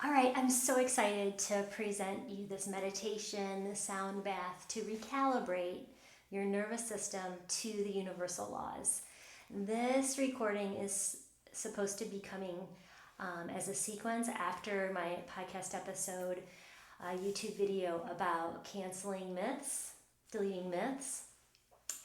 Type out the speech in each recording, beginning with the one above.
All right, I'm so excited to present you this meditation, this sound bath to recalibrate your nervous system to the universal laws. This recording is supposed to be coming as a sequence after my podcast episode, YouTube video about canceling myths, deleting myths.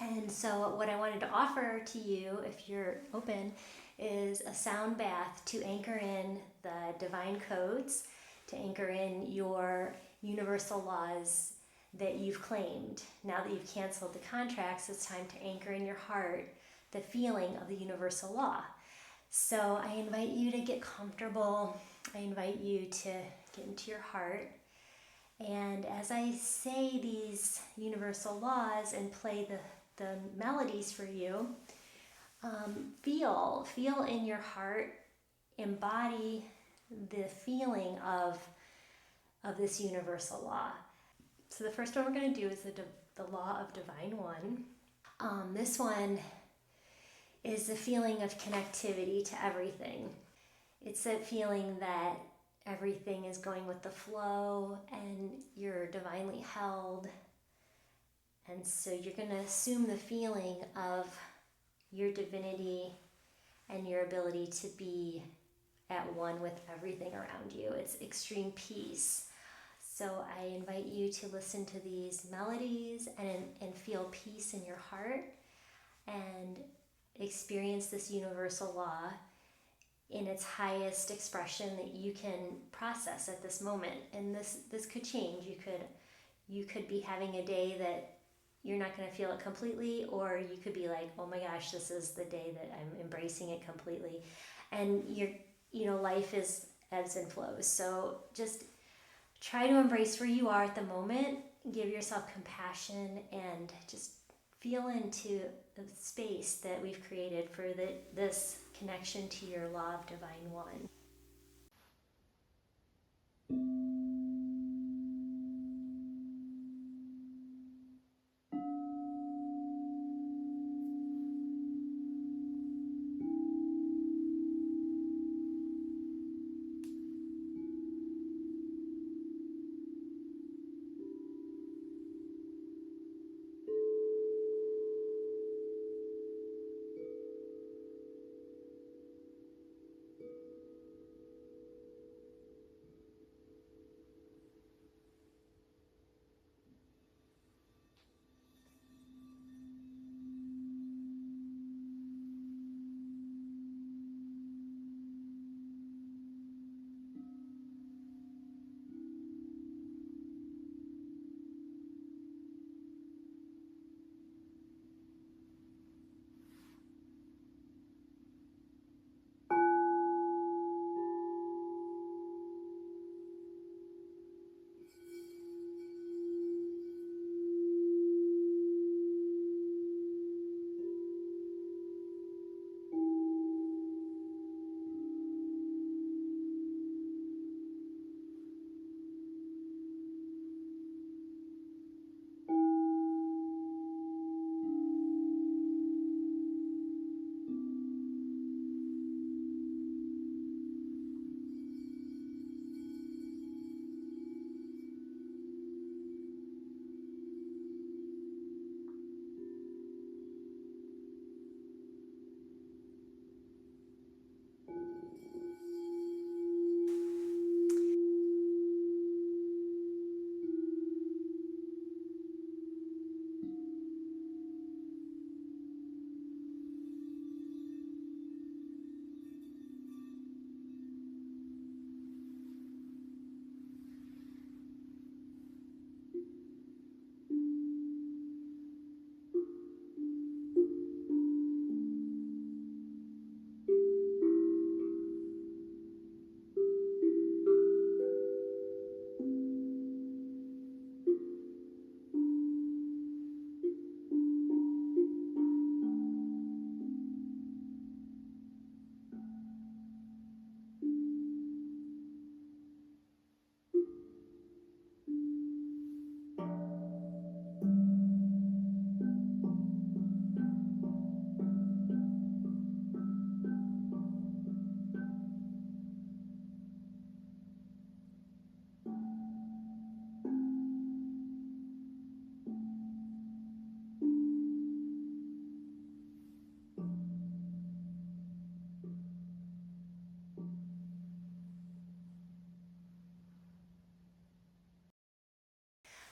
And so, what I wanted to offer to you, if you're open, is a sound bath to anchor in the divine codes, to anchor in your universal laws that you've claimed. Now that you've canceled the contracts, it's time to anchor in your heart the feeling of the universal law. So, I invite you to get comfortable. I invite you to get into your heart. And as I say these universal laws and play the melodies for you, feel in your heart, embody the feeling of this universal law. So the first one we're going to do is the law of divine one. This one is the feeling of connectivity to everything. It's that feeling that everything is going with the flow and you're divinely held. And so you're going to assume the feeling of your divinity and your ability to be at one with everything around you. It's extreme peace. So I invite you to listen to these melodies and feel peace in your heart and experience this universal law in its highest expression that you can process at this moment. And this could change. You could be having a day that you're not going to feel it completely, or you could be like, oh my gosh, this is the day that I'm embracing it completely. And life is ebbs and flows. So just try to embrace where you are at the moment, give yourself compassion, and just feel into the space that we've created for this connection to your law of divine one.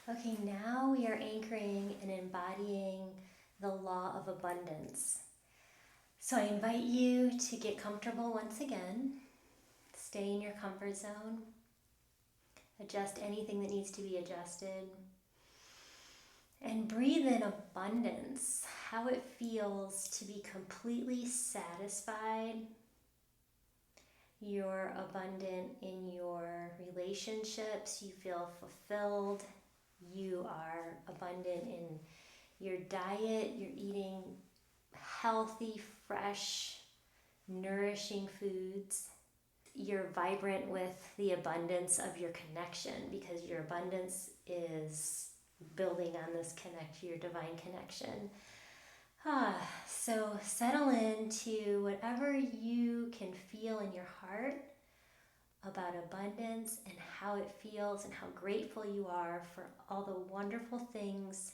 Okay, now we are anchoring and embodying the law of abundance. So I invite you to get comfortable once again. Stay in your comfort zone. Adjust anything that needs to be adjusted. And breathe in abundance, how it feels to be completely satisfied. You're abundant in your relationships, you feel fulfilled. You are abundant in your diet, you're eating healthy, fresh, nourishing foods. You're vibrant with the abundance of your connection because your abundance is building on this your divine connection. So settle into whatever you can feel in your heart about abundance and how it feels and how grateful you are for all the wonderful things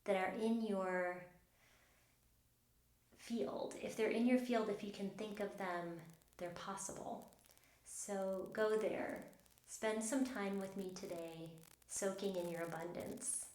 that are in your field. If they're in your field, if you can think of them, they're possible. So go there. Spend some time with me today, soaking in your abundance.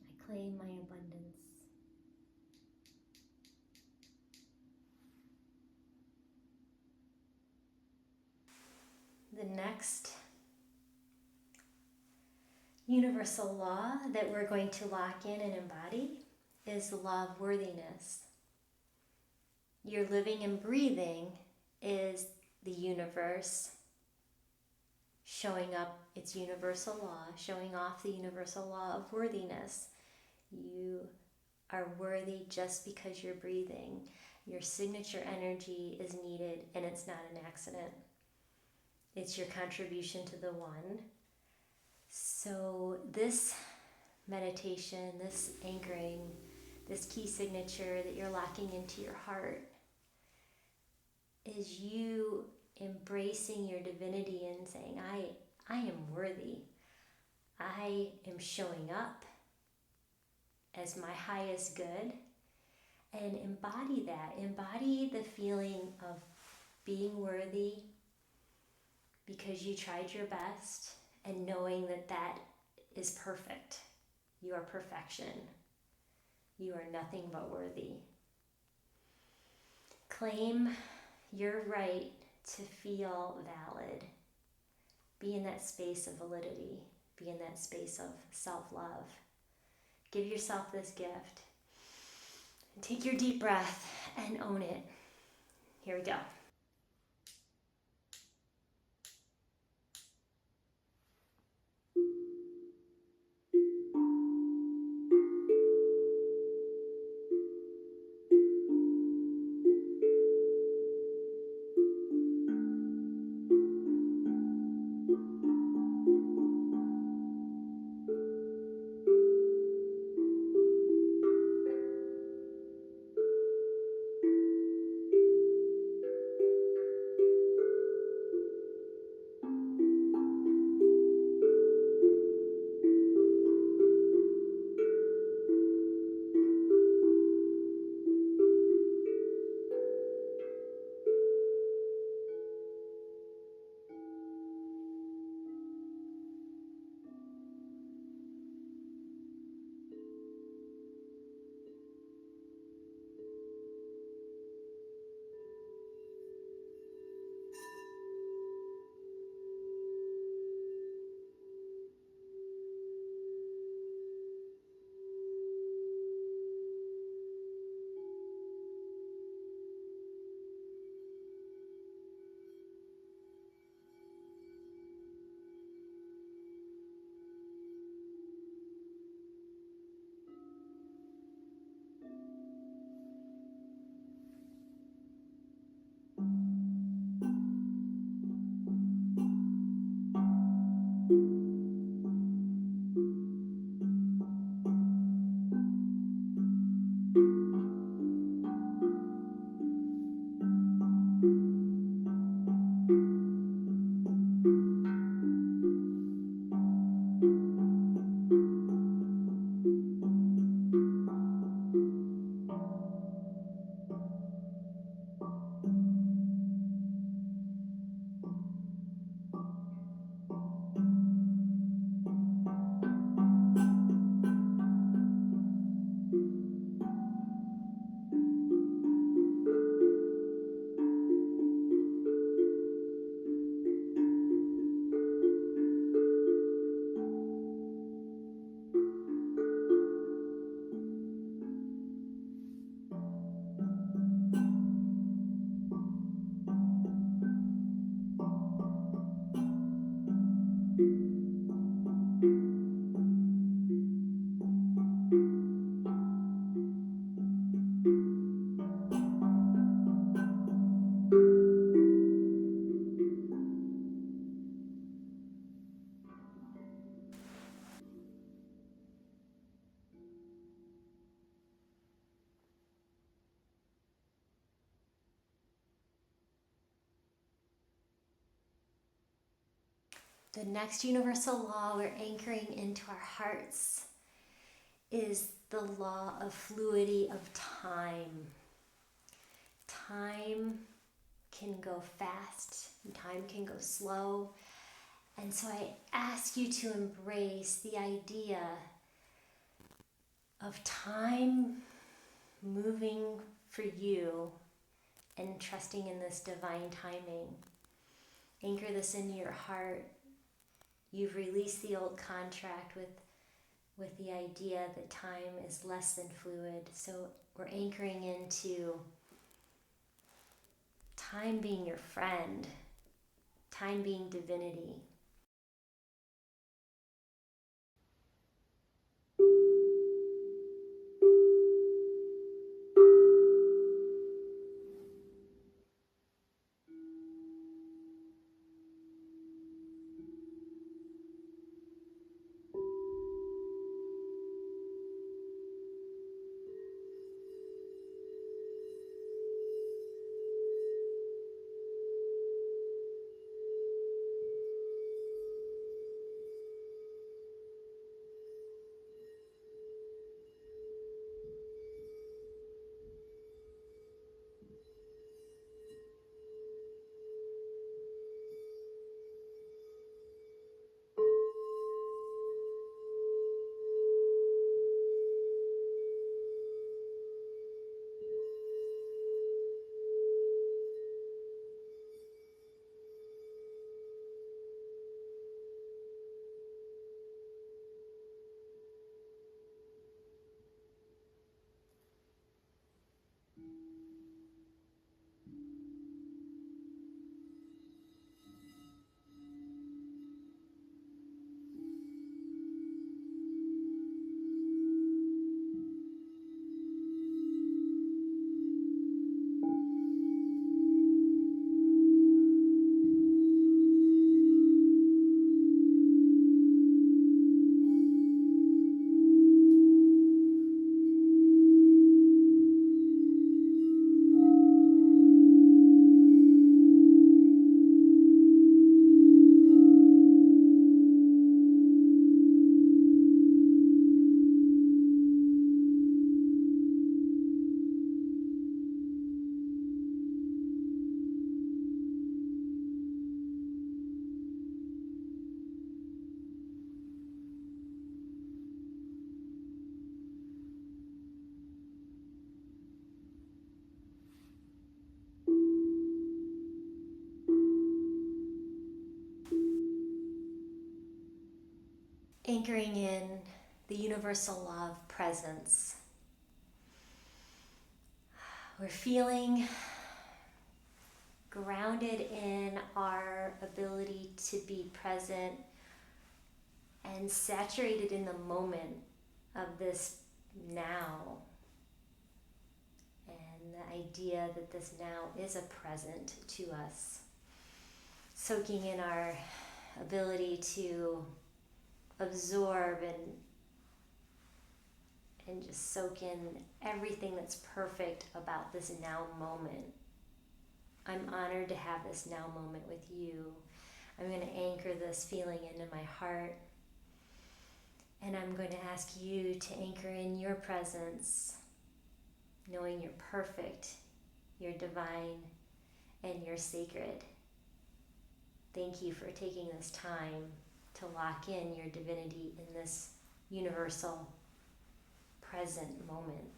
I claim my abundance. The next universal law that we're going to lock in and embody is the law of worthiness. Your living and breathing is the universe showing up its universal law, showing off the universal law of worthiness. You are worthy just because you're breathing. Your signature energy is needed, and it's not an accident. It's your contribution to the one. So this meditation, this anchoring, this key signature that you're locking into your heart is you embracing your divinity and saying, I am worthy. I am showing up as my highest good, and embody that. Embody the feeling of being worthy, because you tried your best, and knowing that that is perfect. You are perfection. You are nothing but worthy. Claim your right to feel valid. Be in that space of validity. Be in that space of self-love. Give yourself this gift. And take your deep breath and own it. Here we go. The next universal law we're anchoring into our hearts is the law of fluidity of time. Time can go fast, and time can go slow. And so I ask you to embrace the idea of time moving for you and trusting in this divine timing. Anchor this into your heart. You've released the old contract with the idea that time is less than fluid. So we're anchoring into time being your friend, time being divinity. anchoring in the universal law of presence. We're feeling grounded in our ability to be present and saturated in the moment of this now. And the idea that this now is a present to us. Soaking in our ability to absorb and just soak in everything that's perfect about this now moment. I'm honored to have this now moment with you. I'm going to anchor this feeling into my heart. And I'm going to ask you to anchor in your presence, knowing you're perfect, you're divine, and you're sacred. Thank you for taking this time to lock in your divinity in this universal present moment.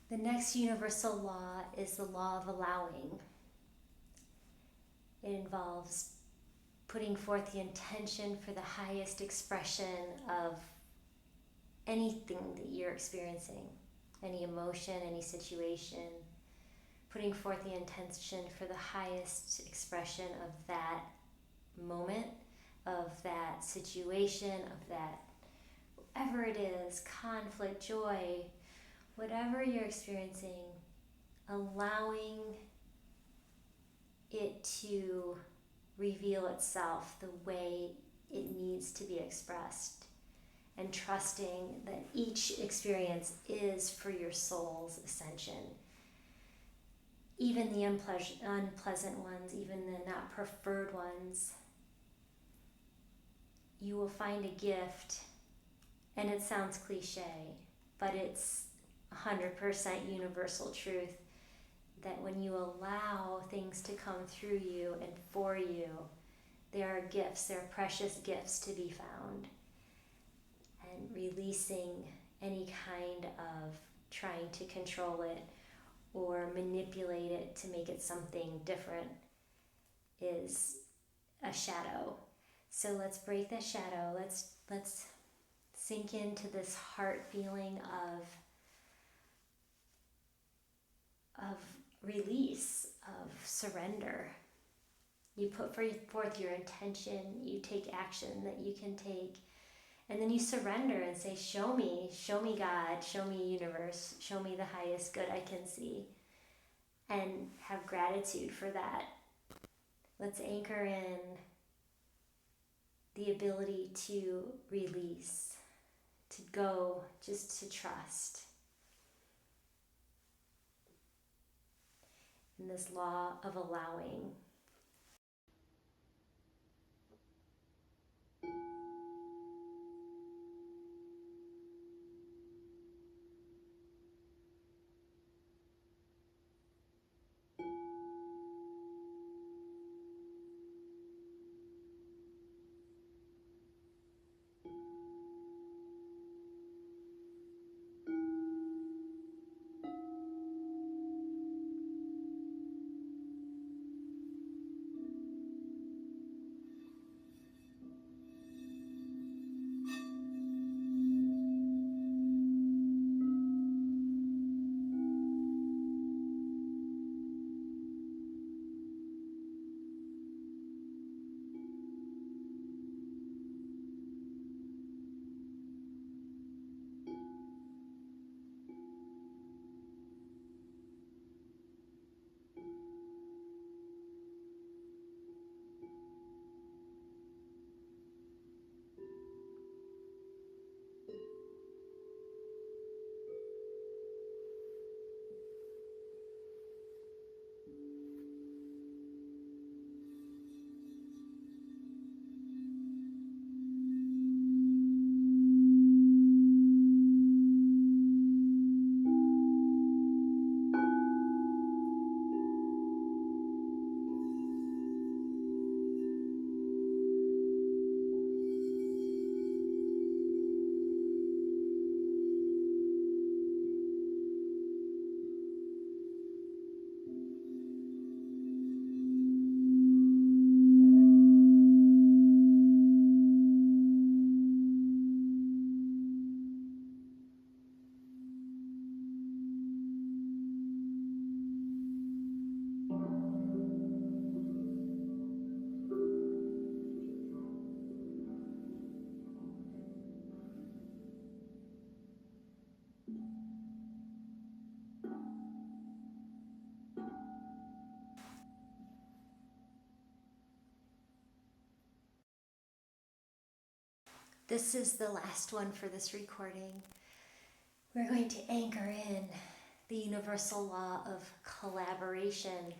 The next universal law is the law of allowing. It involves putting forth the intention for the highest expression of anything that you're experiencing, any emotion, any situation, putting forth the intention for the highest expression of that moment, of that situation, of that whatever it is, conflict, joy, whatever you're experiencing, allowing it to reveal itself the way it needs to be expressed, and trusting that each experience is for your soul's ascension. Even the unpleasant ones, even the not preferred ones, you will find a gift, and it sounds cliche, but it's 100% universal truth, that when you allow things to come through you and for you, there are gifts, there are precious gifts to be found. And releasing any kind of trying to control it or manipulate it to make it something different is a shadow. So let's break that shadow. Let's sink into this heart feeling of release, of surrender. You put forth your intention, you take action that you can take, and then you surrender and say, show me God, show me universe, show me the highest good I can see, and have gratitude for that. Let's anchor in the ability to release, to go, just to trust. In this law of allowing. This is the last one for this recording. We're going to anchor in the universal law of collaboration.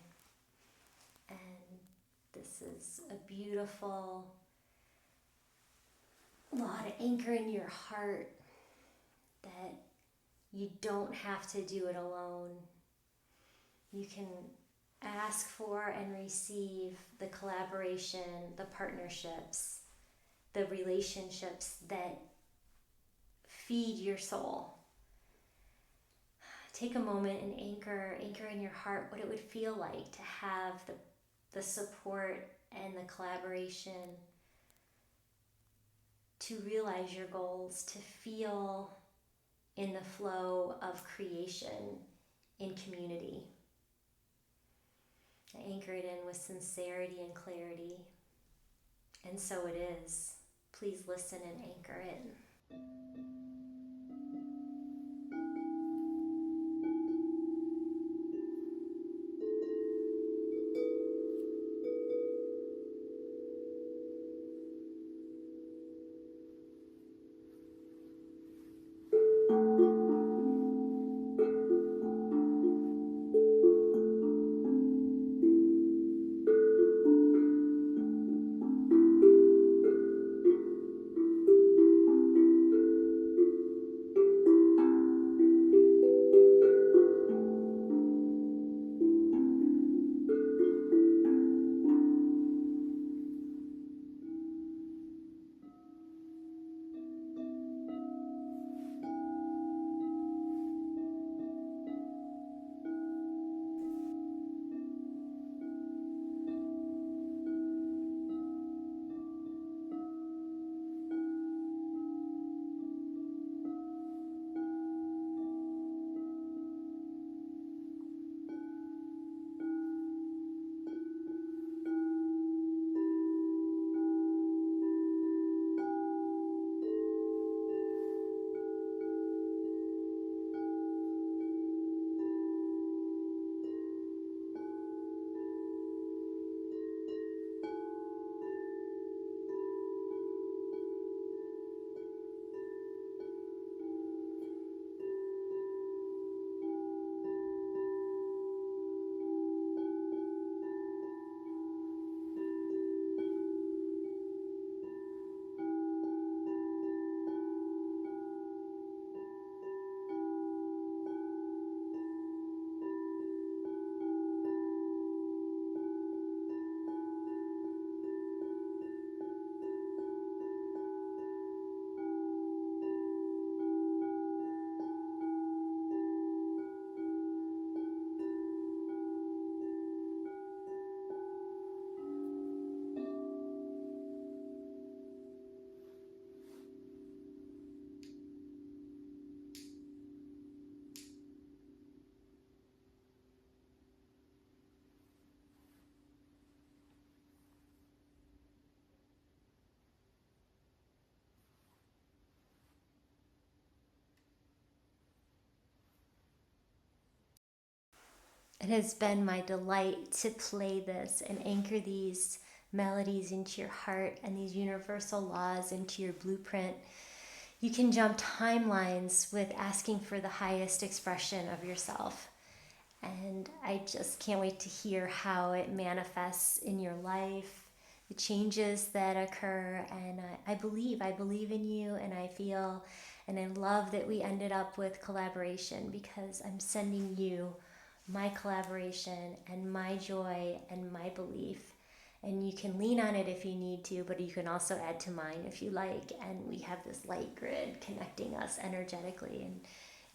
And this is a beautiful law to anchor in your heart, that you don't have to do it alone. You can ask for and receive the collaboration, the partnerships, the relationships that feed your soul. Take a moment and anchor in your heart what it would feel like to have the support and the collaboration to realize your goals, to feel in the flow of creation in community. anchor it in with sincerity and clarity. And so it is. Please listen and anchor it. It has been my delight to play this and anchor these melodies into your heart and these universal laws into your blueprint. You can jump timelines with asking for the highest expression of yourself. And I just can't wait to hear how it manifests in your life, the changes that occur. And I believe in you, and I feel, and I love that we ended up with collaboration, because I'm sending you my collaboration and my joy and my belief. And you can lean on it if you need to, but you can also add to mine if you like. And we have this light grid connecting us energetically, and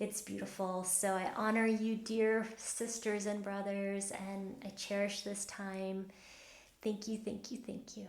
it's beautiful. So I honor you, dear sisters and brothers, and I cherish this time. Thank you, thank you, thank you.